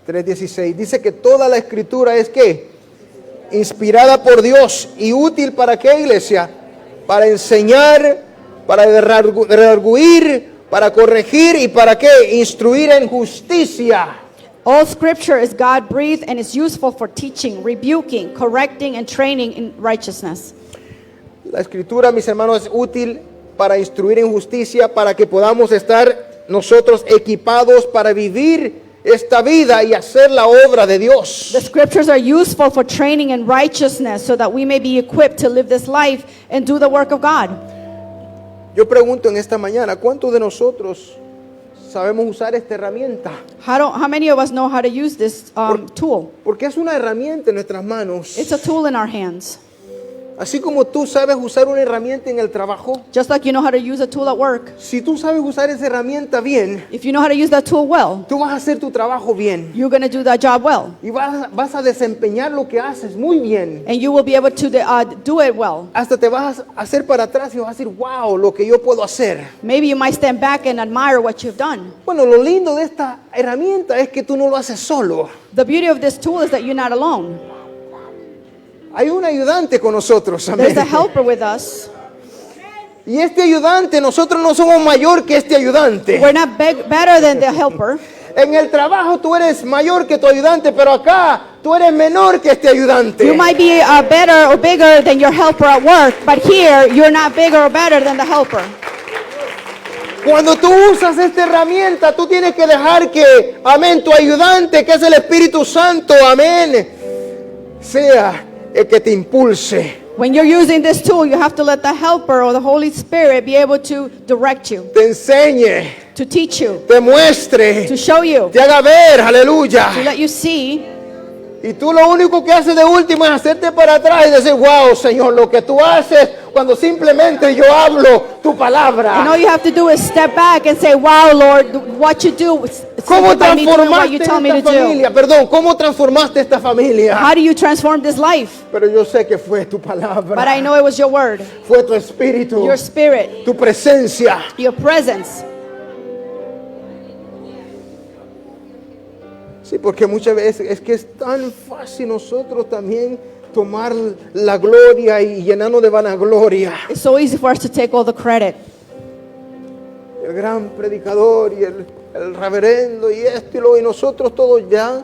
3:16 dice que toda la escritura es ¿qué? Inspirada por Dios y útil para qué, iglesia? Para enseñar, para redarguir, para corregir y para qué? Instruir en justicia. All scripture is God-breathed and is useful for teaching, rebuking, correcting, and training in righteousness. La escritura, mis hermanos, es útil para instruir en justicia, para que podamos estar nosotros equipados para vivir esta vida y hacer la obra de Dios. The scriptures are useful for training in righteousness so that we may be equipped to live this life and do the work of God. Yo pregunto en esta mañana, ¿cuántos de nosotros sabemos usar esta herramienta? How many of us know how to use this tool? Porque es una herramienta en nuestras manos. It's a tool in our hands. Así como tú sabes usar una herramienta en el trabajo, Just like you know how to use a tool at work. si tú sabes usar esa herramienta bien, If you know how to use that tool well, tú vas a hacer tu trabajo bien you're going to do that job well. y vas a desempeñar lo que haces muy bien. And you will be able to do it well. Hasta te vas a hacer para atrás y vas a decir, wow, lo que yo puedo hacer. Maybe you might stand back and admire what you've done. Bueno, lo lindo de esta herramienta es que tú no lo haces solo. The beauty of this tool is that you're not alone. Hay un ayudante con nosotros, amén. There's a helper with us. Y este ayudante, nosotros no somos mayor que este ayudante. We're not better than the helper. En el trabajo tú eres mayor que tu ayudante, pero acá tú eres menor que este ayudante. You might be better or bigger than your helper at work, but here you're not bigger or better than the helper. Cuando tú usas esta herramienta, tú tienes que dejar que, amén, tu ayudante, que es el Espíritu Santo, amén, sea el que te impulse, When you're using this tool, you have to let the helper or the Holy Spirit be able to direct you, te enseñe, to teach you, te muestre, to show you, te haga ver, to aleluya. let you see. Y tú lo único que haces de último es hacerte para atrás y decir, wow, Señor, lo que tú haces cuando simplemente yo hablo tu palabra. And all you have to do is step back and say, wow, Lord, what you do is ¿Cómo simply by me doing what you transformaste tell me esta to do. familia? Perdón, ¿cómo transformaste esta familia? How do you transform this life? Pero yo sé que fue tu palabra, But I know it was your word, fue tu espíritu, your spirit, tu presencia. your presence. Sí, porque muchas veces es que es tan fácil nosotros también tomar la gloria y llenarnos de vanagloria. It's so easy for us to take all the credit. El gran predicador y el reverendo y esto y lo y nosotros todos ya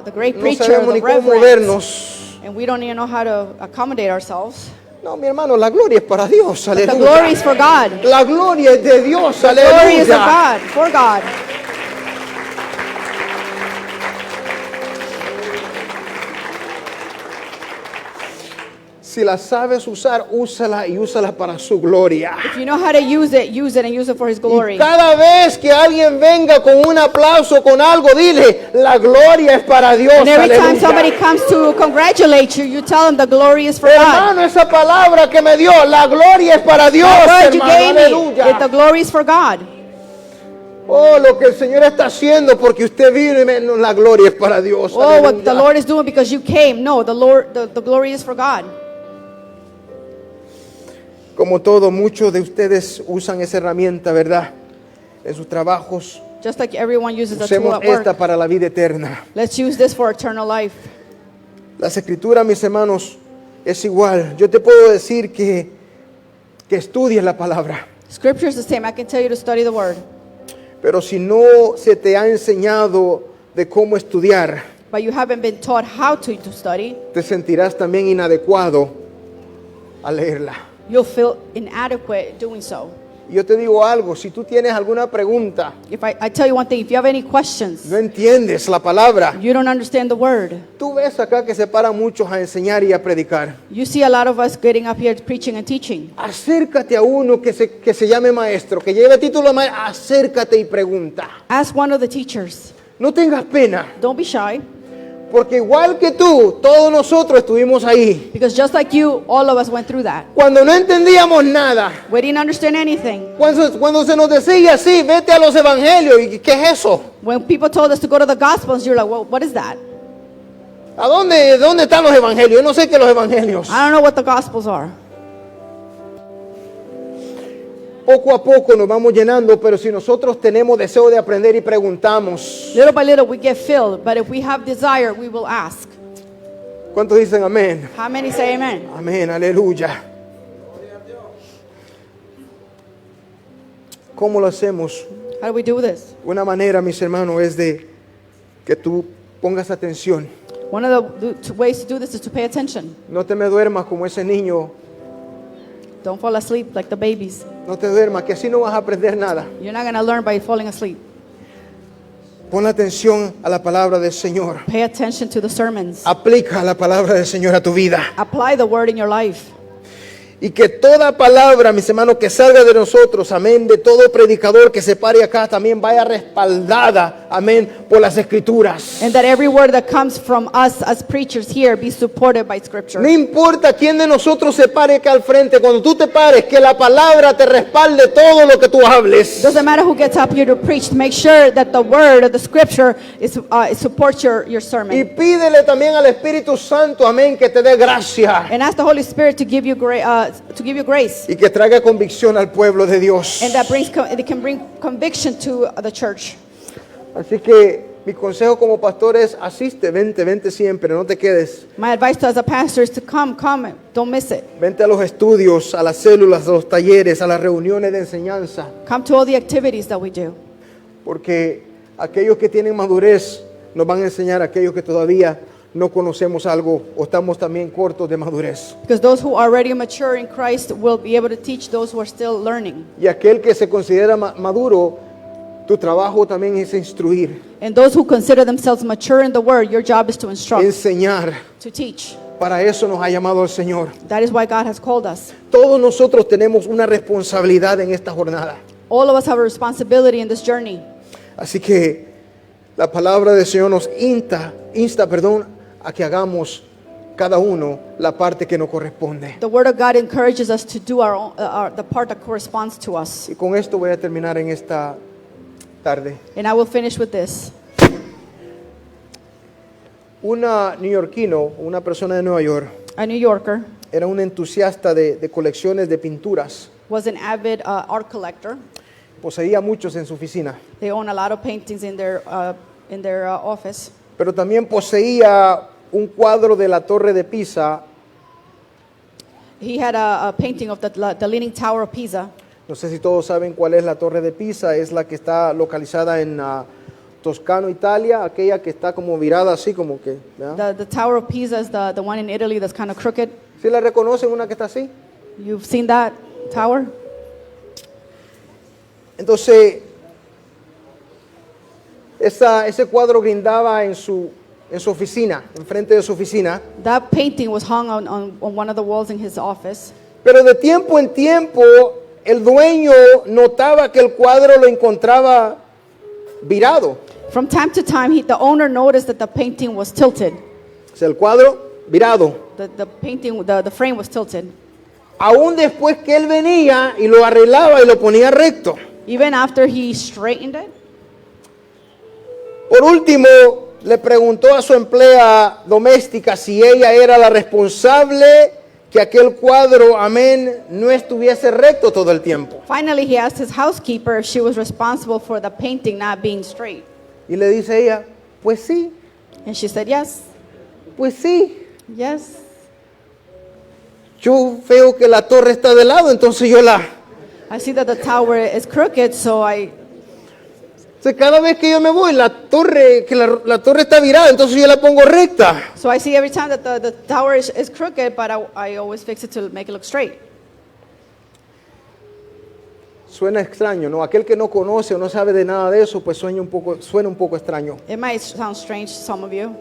The great no preacher, sabemos the ni cómo reverend. movernos. and we don't even know how to accommodate ourselves. No, mi hermano, la gloria es para Dios. But the Aleluya. glory is for God. La gloria es de Dios. The glory is of Aleluya. God, for God. Si la sabes usar, úsala y úsala para su gloria. If you know how to use it and use it for His glory. Y cada vez que alguien venga con un aplauso, con algo, dile, la gloria es para Dios. And every time Aleluya. somebody comes to congratulate you, you tell them the glory is for God. Hermano, esa palabra que me dio, la gloria es para Dios, The word you hermano. gave me, Aleluya. the glory is for God. Oh, lo que el Señor está haciendo porque usted vino y la gloria es para Dios. Oh, what Aleluya. the Lord is doing because you came. No, the glory is for God. Como todo, muchos de ustedes usan esa herramienta, ¿verdad? En sus trabajos. Just like everyone uses a tool Usemos at work. esta para la vida eterna. Let's use this for eternal life. Las escrituras, mis hermanos, es igual. Yo te puedo decir que estudies la palabra. Scripture is the same. I can tell you to study the word. Pero si no se te ha enseñado de cómo estudiar, But you haven't been taught how to study, te sentirás también inadecuado a leerla. you'll feel inadequate doing so. Y yo te digo algo, si tú tienes alguna pregunta, If I tell you one thing, if you have any questions, no entiendes la palabra, you don't understand the word. tú ves acá que se paran muchos a enseñar y a predicar. You see a lot of us getting up here preaching and teaching. Acércate a uno que se llame maestro, que lleve título de maestro, acércate y pregunta. Ask one of the teachers. No tengas pena, Don't be shy, porque igual que tú, todos nosotros estuvimos ahí. because just like you, all of us went through that. Cuando no entendíamos nada, We didn't understand anything. cuando se nos decía así, vete a los evangelios, ¿y qué es eso? When people told us to go to the Gospels, you're like, well, what is that? ¿A dónde están los evangelios? Yo no sé qué los evangelios. I don't know what the Gospels are. Poco a poco nos vamos llenando, pero si nosotros tenemos deseo de aprender y preguntamos, Little by little, we get filled. But if we have desire, we will ask. ¿cuántos dicen amén? How many say amen? Amén, aleluya. ¿Cómo lo hacemos? How do we do this? Una manera, mis hermanos, es de que tú pongas atención. One of the ways to do this is to pay attention. No te me duermas como ese niño. Don't fall asleep like the babies. No te duermas, que así no vas a aprender nada. You're not going to learn by falling asleep. Pon atención a la palabra del Señor. Pay attention to the sermons. Aplica la palabra del Señor a tu vida. Apply the word in your life. Y que toda palabra, mis hermanos, que salga de nosotros, amén, de todo predicador que se pare acá, también vaya respaldada, amén, por las escrituras. And that every word that comes from us as preachers here be supported by Scripture. No importa quién de nosotros se pare acá al frente, cuando tú te pares, que la palabra te respalde todo lo que tú hables. Doesn't matter who gets up here to preach. Make sure that the word of the Scripture supports your Y sermon. pídele también al Espíritu Santo, amén, que te dé gracia And ask the Holy Spirit to give you grace. y que traiga convicción al pueblo de Dios. And that it can bring conviction to the church. Así que mi consejo como pastor es asiste, vente siempre, no te quedes. My advice to as a pastor is to come, don't miss it. Vente a los estudios, a las células, a los talleres, a las reuniones de enseñanza, Come to all the activities that we do. porque aquellos que tienen madurez nos van a enseñar a aquellos que todavía no conocemos algo o estamos también cortos de madurez. Because those who are already mature in Christ will be able to teach those who are still learning. Y aquel que se considera maduro, tu trabajo también es instruir, And those who consider themselves mature in the word, your job is to instruct, enseñar. to teach. Para eso nos ha llamado el Señor. That is why God has called us. Todos nosotros tenemos una responsabilidad en esta jornada. All of us have a responsibility in this journey. Así que la palabra del Señor nos insta, a que hagamos cada uno la parte que nos corresponde. The word of God encourages us to do the part that corresponds to us. Y con esto voy a terminar en esta tarde. And I will finish with this. Una neoyorquino, una persona de Nueva York, A New Yorker era un entusiasta de colecciones de pinturas. was an avid art collector. Poseía muchos en su oficina. They own a lot of paintings in their office. Pero también poseía un cuadro de la Torre de Pisa. He had a painting of the Leaning Tower of Pisa. No sé si todos saben cuál es la Torre de Pisa. Es la que está localizada en Toscano, Italia, aquella que está como virada así como que, ¿verdad? The Tower of Pisa is the one in Italy that's kind of crooked. ¿Sí la reconocen una que está así? You've seen that tower? Entonces, ese cuadro brindaba en su oficina, enfrente de su oficina. That painting was hung on one of the walls in his office. Pero de tiempo en tiempo, el dueño notaba que el cuadro lo encontraba virado. From time to time, the owner noticed that the painting was tilted. O sea, el cuadro virado. The painting, the frame was tilted. Aún después que él venía y lo arreglaba y lo ponía recto. Even after he straightened it. Por último, le preguntó a su empleada doméstica si ella era la responsable que aquel cuadro, amén, no estuviese recto todo el tiempo. Finally, he asked his housekeeper if she was responsible for the painting not being straight. Y le dice ella, pues sí, And she said, yes, pues sí. yes. Yo veo que la torre está de lado, entonces yo I see that the tower is crooked, so O sea, cada vez que yo me voy, la torre está virada, entonces yo la pongo recta. I see every time that the tower is crooked, but I always fix it to make it look straight. Suena extraño, ¿no? Aquel que no conoce o no sabe de nada de eso, pues suena un poco extraño. It might sound strange to some of you,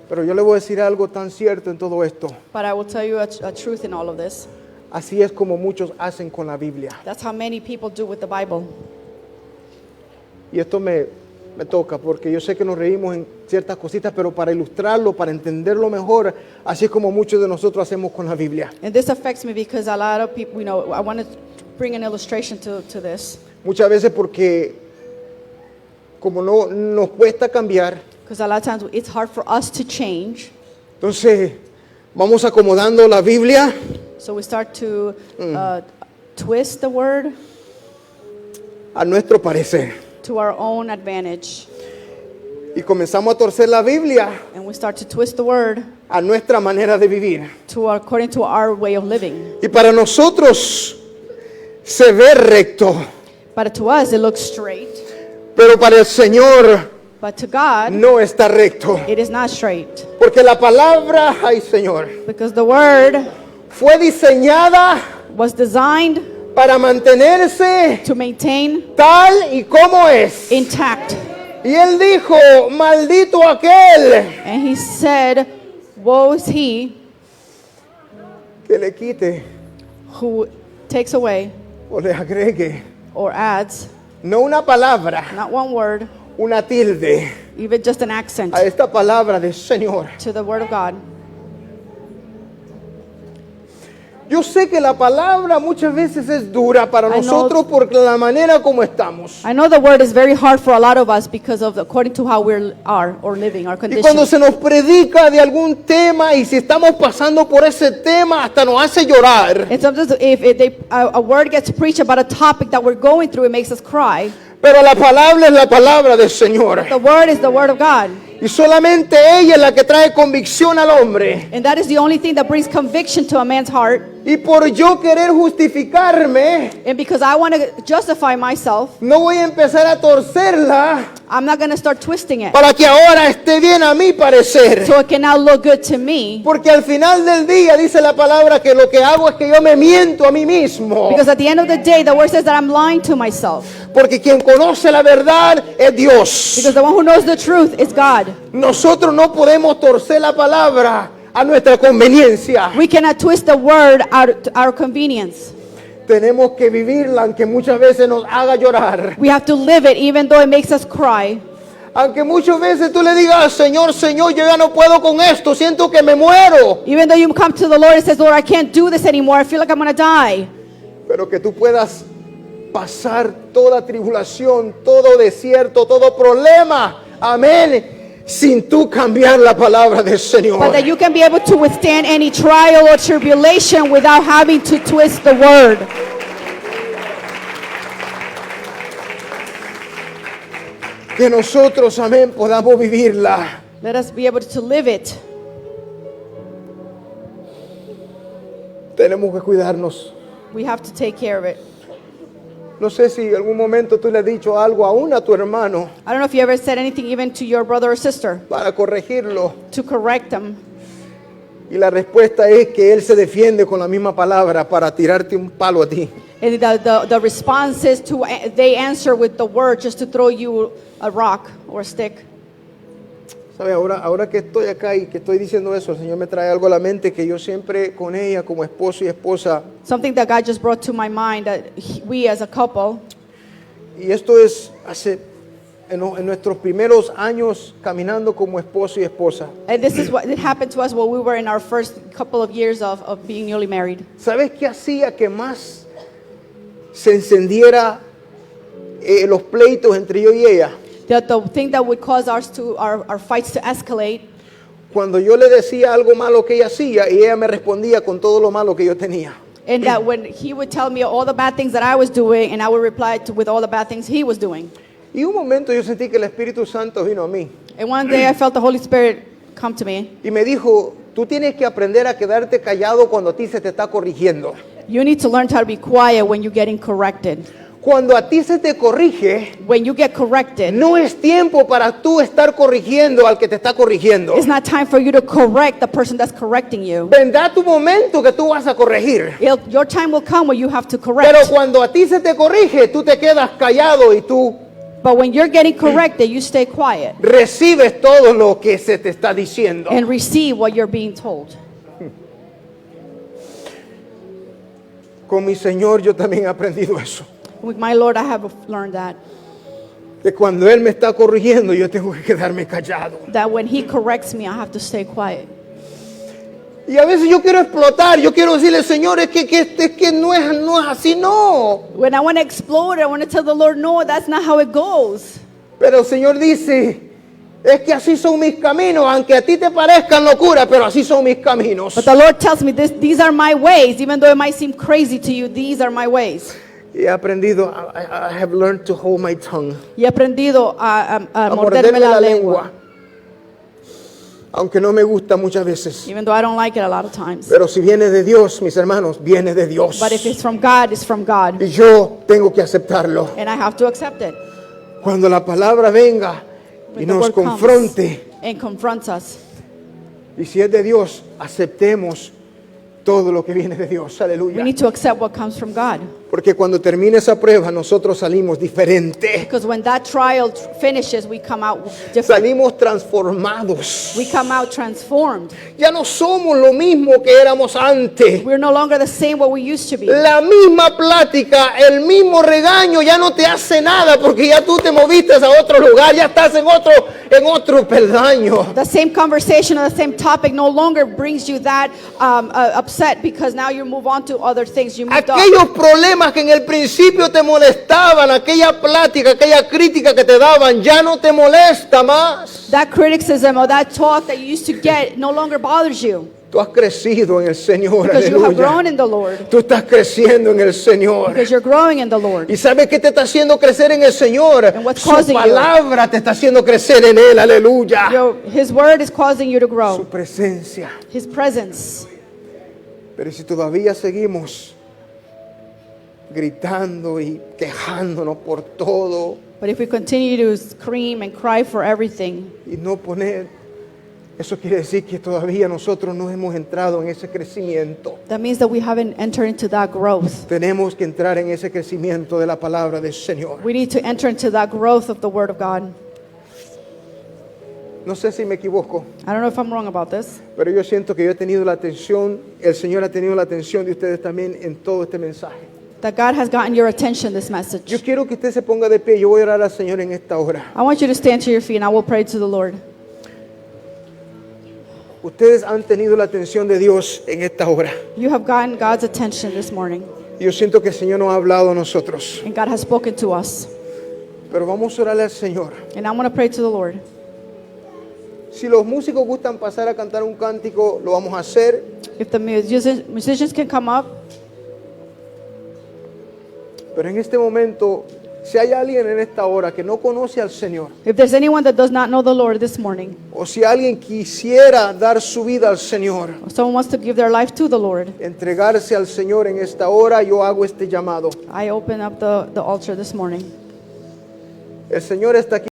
Pero yo le voy a decir algo tan cierto en todo esto. but I will tell you a truth in all of this. Así es como muchos hacen con la Biblia. That's how many people do with the Bible. Y esto me toca porque yo sé que nos reímos en ciertas cositas, pero para ilustrarlo, para entenderlo mejor, así es como muchos de nosotros hacemos con la Biblia. And this affects me because a lot of people, I want to bring an illustration to this. Muchas veces porque como no nos cuesta cambiar, Because a lot of times it's hard for us to change. entonces vamos acomodando la Biblia So we start to twist the word a nuestro parecer. to our own advantage. Y comenzamos a torcer la Biblia And we start to twist the word a nuestra manera de vivir. according to our way of living. Y para nosotros se ve recto, But to us, it looks straight. pero para el Señor But to God, no está recto. it is not straight. Porque la palabra, ay Señor, Because the word fue diseñada was designed para mantenerse to maintain tal y como es. intact. Y él dijo, maldito aquel And he said, woe is he que le quite who takes away o le agregue, or adds, no una palabra, not one word, una tilde even just an accent a esta palabra del Señor. to the word of God. Yo sé que la palabra muchas veces es dura para I know- nosotros por la manera como estamos. I know the word is very hard for a lot of us because of according to how we are or living, our Y cuando condition. se nos predica de algún tema y si estamos pasando por ese tema hasta nos hace llorar. And sometimes if a word gets preached about a topic that we're going through, it makes us cry. Pero la palabra es la palabra del Señor. The word is the word of God. Y solamente ella es la que trae convicción al hombre. And that is the only thing that brings conviction to a man's heart. Y por yo querer justificarme, And because I want to justify myself, no voy a empezar a torcerla I'm not going to start twisting it. para que ahora esté bien a mi parecer. So it can now look good to me. Porque al final del día dice la palabra que lo que hago es que yo me miento a mí mismo. Because at the end of the day, the word says that I'm lying to myself. Porque quien conoce la verdad es Dios. Because the one who knows the truth is God. Nosotros no podemos torcer la palabra a nuestra conveniencia. We cannot twist the word out to our convenience. Tenemos que vivirla aunque muchas veces nos haga llorar. We have to live it even though it makes us cry. Aunque muchas veces tú le digas, Señor, Señor, yo ya no puedo con esto, siento que me muero. Even though you come to the Lord and says, Lord, I can't do this anymore. I feel like I'm going to die. Pero que tú puedas pasar toda tribulación, todo desierto, todo problema. Amén. Sin tú cambiar la palabra del Señor. But that you can be able to withstand any trial or tribulation without having to twist the word. Que nosotros, amén, podamos vivirla. Let us be able to live it. Tenemos que cuidarnos. We have to take care of it. No sé si en algún momento tú le has dicho algo aún a tu hermano I don't know if you ever said anything even to your brother or sister para corregirlo. to correct them. Y la respuesta es que él se defiende con la misma palabra para tirarte un palo a ti. And the response is they answer with the word just to throw you a rock or a stick. ¿Sabe? Ahora que estoy acá y que estoy diciendo eso, el Señor me trae algo a la mente que yo siempre con ella como esposo y esposa, Something that God just brought to my mind that we as a couple, y esto es en nuestros primeros años caminando como esposo y esposa. and this is what it happened to us when we were in our first couple of years of being newly married. ¿Sabes qué hacía que más se encendiera los pleitos entre yo y ella? The thing that would cause our fights to escalate, Cuando yo le decía algo malo que ella hacía y ella me respondía con todo lo malo que yo tenía. and that when he would tell me all the bad things that I was doing, and I would reply with all the bad things he was doing. Y un momento yo sentí que el Espíritu Santo vino a mí And one day I felt the Holy Spirit come to me. y me dijo, tú tienes que aprender a quedarte callado cuando a ti se te está corrigiendo. You need to learn how to be quiet when you're getting corrected. Cuando a ti se te corrige, When you get corrected, no es tiempo para tú estar corrigiendo al que te está corrigiendo. it's not time for you to correct the person that's correcting you. Vendrá tu momento que tú vas a corregir. Your time will come where you have to Pero correct. cuando a ti se te corrige, tú te quedas callado y tú But when you're getting corrected, you stay quiet recibes todo lo que se te está diciendo. and receive what you're being told. Con mi Señor yo también he aprendido eso. With my Lord, I have learned that. Que cuando Él me está corrigiendo, yo tengo que quedarme callado. That when He corrects me, I have to stay quiet. Y a veces yo quiero explotar, yo quiero decirle, Señor, es que no es así, no. When I want to explode, I want to tell the Lord, no, that's not how it goes. Pero el Señor dice, es que así son mis caminos, aunque a ti te parezcan locura, pero así son mis caminos. But the Lord tells me, these are my ways. Even though it might seem crazy to you, these are my ways. Y he aprendido, I have learned to hold my tongue. Y he aprendido a A morderme la lengua. Aunque no me gusta muchas veces. Even though I don't like it a lot of times. Pero si viene de Dios, mis hermanos, viene de Dios. But if it's from God, it's from God. Y yo tengo que aceptarlo. And I have to accept it. Cuando la palabra venga y When the nos word comes confronte, and confronts us. y si es de Dios, aceptemos todo lo que viene de Dios. We Aleluya. need to accept what comes from God. Porque cuando termine esa prueba, nosotros salimos diferente. Because when that trial finishes, we come out different. Salimos transformados. We come out transformed. Ya no somos lo mismo que éramos antes. We're no longer the same what we used to be. La misma plática, el mismo regaño ya no te hace nada porque ya tú te moviste a otro lugar, ya estás en otro peldaño. The same conversation or the same topic no longer brings you that upset because now you move on to other things. You moved on. Aquellos problemas que en el principio te molestaban, aquella plática, aquella crítica que te daban, ya no te molesta más. That criticism or that talk that you used to get no longer bothers you Tú has crecido en el Señor, because you have grown aleluya. in the Lord. Tú estás creciendo en el Señor. Because you're growing in the Lord. ¿Y sabes qué te está haciendo crecer en el Señor? And what's Su causing you? palabra te está haciendo crecer en Él, aleluya. His word is causing you to Su grow. presencia. His presence. Pero si todavía seguimos gritando y quejándonos por todo But if we continue to scream and cry for everything, y no poner, eso quiere decir que todavía nosotros no hemos entrado en ese crecimiento. that means that we haven't entered into that growth. Tenemos que entrar en ese crecimiento de la palabra del Señor. We need to enter into that growth of the word of God. No sé si me equivoco, I don't know if I'm wrong about this, pero yo siento que yo he tenido la atención, el Señor ha tenido la atención de ustedes también en todo este mensaje. that God has gotten your attention this Yo message. quiero que usted se ponga de pie. Yo voy a orar al Señor en esta hora. I want you to stand to your feet and I will pray to the Lord. Ustedes han tenido la atención de Dios en esta hora. You have gotten God's attention this morning Yo siento que el Señor nos ha hablado a nosotros. and God has spoken to us. Pero vamos a orarle al Señor. And I want to pray to the Lord. Si los músicos gustan pasar a cantar un cántico, lo vamos a hacer. If the musicians can come up, Pero en este momento, Si hay alguien en esta hora que no conoce al Señor, If there's anyone that does not know the Lord this morning, o si alguien quisiera dar su vida al Señor, or someone wants to give their life to the Lord, entregarse al Señor en esta hora, yo hago este llamado. I open up the altar this morning. El Señor está aquí.